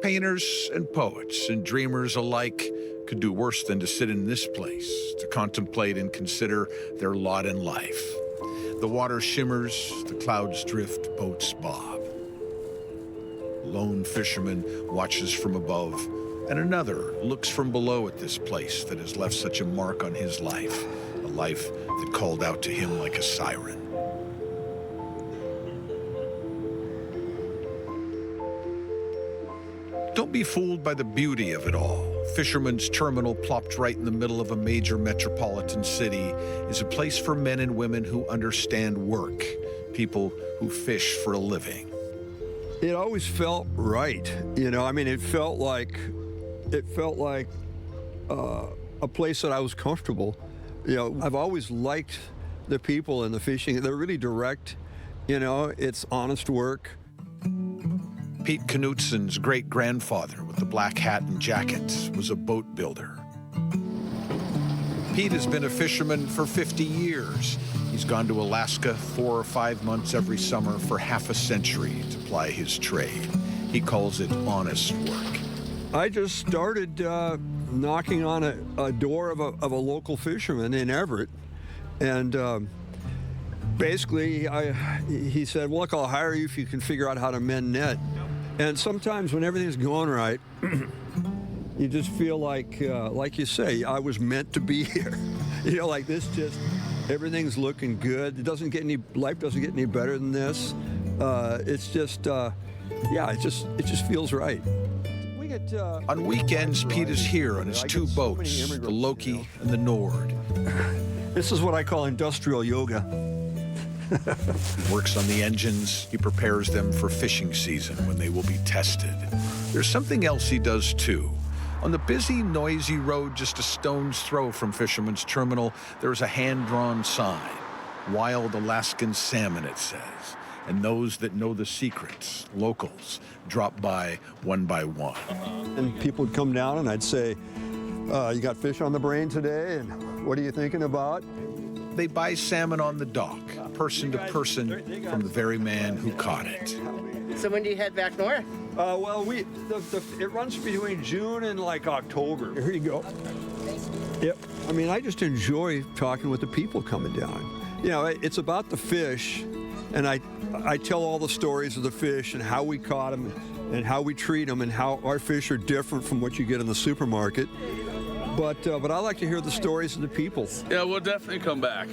Painters and poets and dreamers alike could do worse than to sit in this place to contemplate and consider their lot in life. The water shimmers, the clouds drift, boats bob. Lone fisherman watches from above, and another looks from below at this place that has left such a mark on his life, a life that called out to him like a siren. Don't be fooled by the beauty of it all. Fisherman's Terminal, plopped right in the middle of a major metropolitan city, is a place for men and women who understand work, people who fish for a living. It always felt right, you know. I mean, it felt like a place that I was comfortable. You know, I've always liked the people and the fishing. They're really direct, you know. It's honest work. Pete Knutson's great-grandfather with the black hat and jacket was a boat builder. Pete has been a fisherman for 50 years. He's gone to Alaska 4 or 5 months every summer for half a century to ply his trade. He calls it honest work. I just started knocking on a door of a local fisherman in Everett, and basically he said, "Look, I'll hire you if you can figure out how to mend net." And sometimes when everything's going right, you just feel like you say, I was meant to be here. You know, like this, just everything's looking good. Life doesn't get any better than this. It's just, yeah, it just feels right. On weekends, Pete is here on his 2 boats, the Loki and the Nord. This is what I call industrial yoga. He works on the engines. He prepares them for fishing season when they will be tested. There's something else he does too. On the busy, noisy road just a stone's throw from Fisherman's Terminal, there is a hand-drawn sign. Wild Alaskan salmon, it says. And those that know the secrets, locals, drop by one. And people would come down and I'd say, you got fish on the brain today? And what are you thinking about? They buy salmon on the dock, person to person, from the very man who caught it. So when do you head back north? Well, it runs between June and like October. Here you go. Yep. I mean, I just enjoy talking with the people coming down. You know, it's about the fish, and I tell all the stories of the fish and how we caught them and how we treat them and how our fish are different from what you get in the supermarket. But I like to hear the stories of the people. Yeah, we'll definitely come back.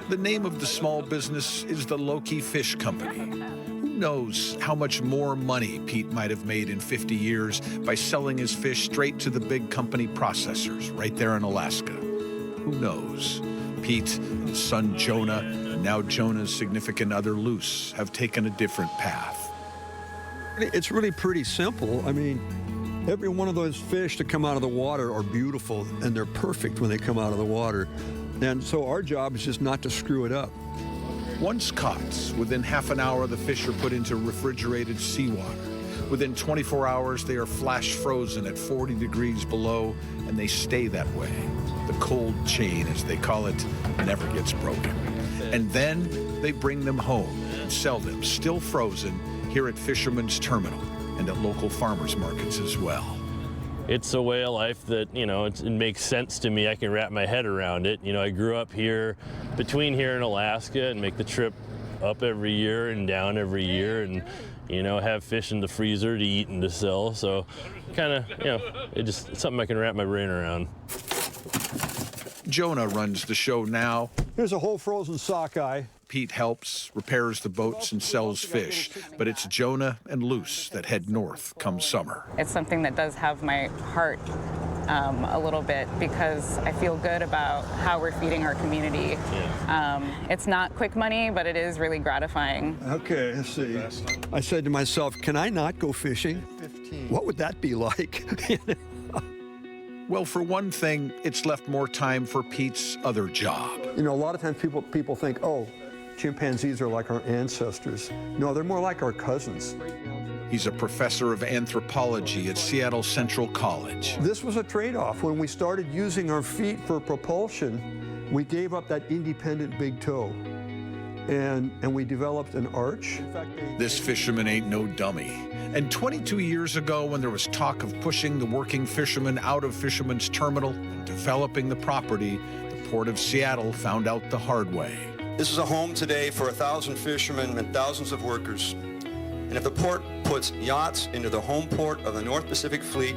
The name of the small business is the Loki Fish Company. Who knows how much more money Pete might have made in 50 years by selling his fish straight to the big company processors right there in Alaska? Who knows? Pete and his son Jonah, and now Jonah's significant other Luce, have taken a different path. It's really pretty simple. I mean, every one of those fish that come out of the water are beautiful, and they're perfect when they come out of the water. And so our job is just not to screw it up. Once caught, within half an hour, the fish are put into refrigerated seawater. Within 24 hours, they are flash frozen at 40 degrees below, and they stay that way. The cold chain, as they call it, never gets broken. And then they bring them home and sell them, still frozen, here at Fisherman's Terminal and at local farmers markets as well. It's a way of life that, you know, it makes sense to me. I can wrap my head around it. You know, I grew up here, between here and Alaska, and make the trip up every year and down every year, and, you know, have fish in the freezer to eat and to sell. So kind of, you know, it's something I can wrap my brain around. Jonah runs the show now. Here's a whole frozen sockeye. Pete helps, repairs the boats, and sells fish. But it's Jonah and Luce that head north come summer. It's something that does have my heart a little bit, because I feel good about how we're feeding our community. It's not quick money, but it is really gratifying. Okay, let's see. I said to myself, can I not go fishing? What would that be like? Well, for one thing, it's left more time for Pete's other job. You know, a lot of times people think, oh, chimpanzees are like our ancestors. No, they're more like our cousins. He's a professor of anthropology at Seattle Central College. This was a trade-off. When we started using our feet for propulsion, we gave up that independent big toe. and we developed an arch. This fisherman ain't no dummy. And 22 years ago, when there was talk of pushing the working fishermen out of Fisherman's terminal and developing the property, the Port of Seattle found out the hard way. This is a home today for 1,000 fishermen and thousands of workers. And if the port puts yachts into the home port of the North Pacific Fleet,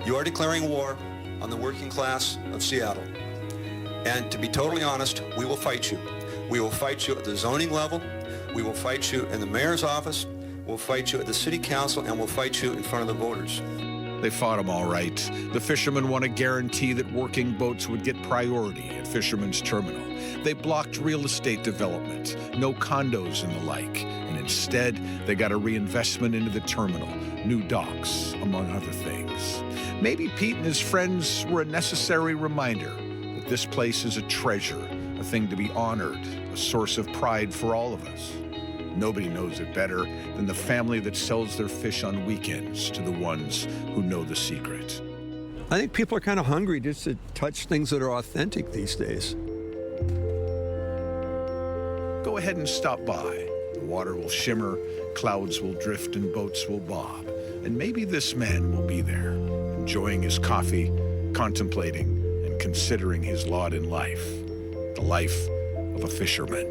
you are declaring war on the working class of Seattle. And to be totally honest, we will fight you. We will fight you at the zoning level. We will fight you in the mayor's office. We'll fight you at the city council, and we'll fight you in front of the voters. They fought him all right. The fishermen won a guarantee that working boats would get priority at Fisherman's terminal. They blocked real estate development, no condos and the like, and instead they got a reinvestment into the terminal, new docks, among other things. Maybe Pete and his friends were a necessary reminder that this place is a treasure, a thing to be honored, a source of pride for all of us. Nobody knows it better than the family that sells their fish on weekends to the ones who know the secret. I think people are kind of hungry just to touch things that are authentic these days. Go ahead and stop by. The water will shimmer, clouds will drift, and boats will bob. And maybe this man will be there, enjoying his coffee, contemplating, and considering his lot in life, the life of a fisherman.